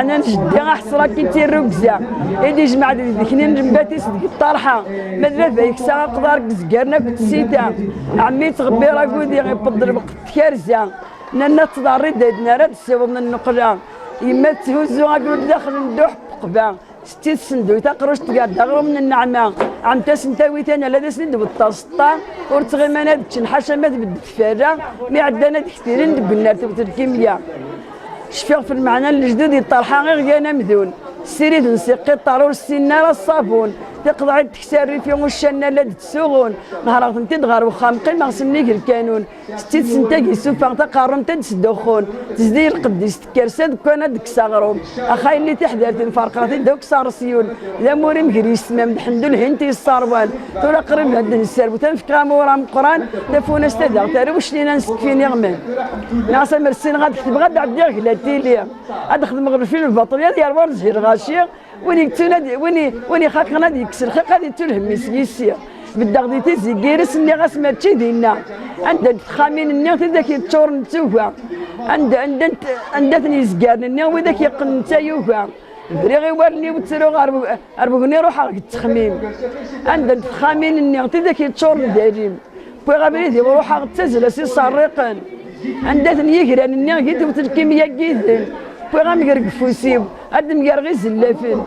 انا جدي غحصرا كي تيروكزا ايدي جمع ديك نباتي صدق الطرحه ماذا فيك ساعه قدر زكرنا كنت سيتا عمي تغبي راه كودي غيبدر بقت كارزه نانا تضاري دادنا راه تساوبنا النقله يما تهزو غاكل داخل ندوح قبا ستي الصندوق تقروش تقاد دغرو من النعمه عم تسنتاوي ثاني لا دسند بالطاسطه ورتغي ما نادتش حاشا ما تبد تفارا مي عندنا كثيرين قلنا تبت الكيمياء شفيق في المعنى الجديد يطرحها غير كان مذون سيريد نسيقي الطارور السناره الصابون تقضي تكسري في وشنا لا تسوغون نهار انت تغار وخام قيمه غسمني الكانون ستي سنتاكي سوفا تقارن تدخون تزدير القديس تكرسد كان ديك صغروم اخاي اللي تحضرت فرقات دوك صار سيون لا موري مكريس تمام الحمد لله انت الصاروان ترى قريب هاد السرب تنفكا مورا القران تفونا استدع ترى واش لينا نسكفين يغمان ناصر مرسين غاد تبغى تعدي غلاتي لي غاد نخدم في البطاريه ديال ورزهير غاشي ويني خاكنا يكسر خاك غادي تلهم مسيسي بدك ديتي زيكيرس اللي غاس ماتشي دينا عند الخامين النيغ ذاك يتشور نتوفا عند يزكار النيغ وذاك يقن نتا يوفا فريغي ورني وتسرو غربوني روح على التخميم عند الخامين النيغ ذاك يتشور داريم بوي غابريدي وروح على التزله سي صريقن عندها يقران النيغ كي الكيمياء كيدن بوي غامقرق فوسيب هاد مقرغي زلافين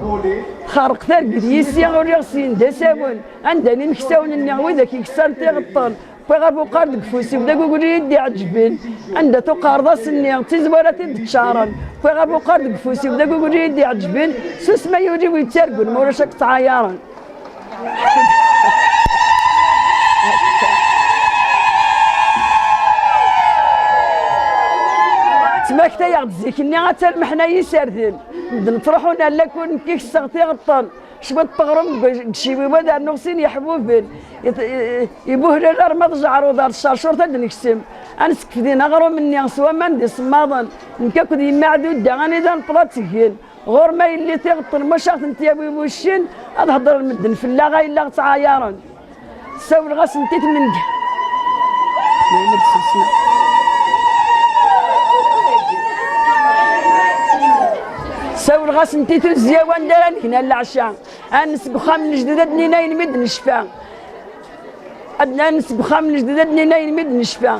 خارق ثار قديسي غوري غسين داساون عندني نكساون النعوي ذاك يكسان تيغطل بوي غابو قاردك فوسيب داك وقولي يدي عجبين عندها تو قارضاس النيغ تيزوارا تتشارن بوي غابو قاردك فوسيب داك وقولي يدي عجبين سوس ما يوري ويتسرقون موراش راك تعايرن تماك تا ياخد زيكني غتلمحنا يسردين نطرحونا لا كون كيك السغتي غطان شبات بغرم شي ودا نغسين يحبوبين يبوه للار ما تجعرو دار الشرشور تدنكسم انسك فدينا غرو مني سوا ما ندي صماضن نكاكد يما عدو دا غاني دا نطلاتيكين غور ما يلي تيغطن ما شاط انت يا بوي وشين هاد هضر المدن في اللاغا الا تعايرن ساو الغاس نتيت من ساو الغاس نتيتو الزيوان دارن هنا العشاء انس بخام الجديد نينا ينمد نشفى ادنا نس بخام الجديد نينا ينمد نشفى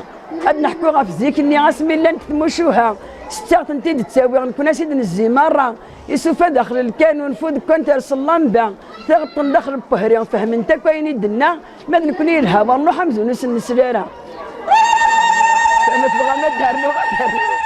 ادنا نحكو غا في زيك اني غاسمي لا نتموشوها ستاغت انت تساوي غنكون سيد نزي مره يسوفا داخل الكانون فود كنت اللمبه تغطن داخل البهري فهم انت كاين يدنا ما نكون يلها برنو حمزه نس النسلاره ما تبغى ما دار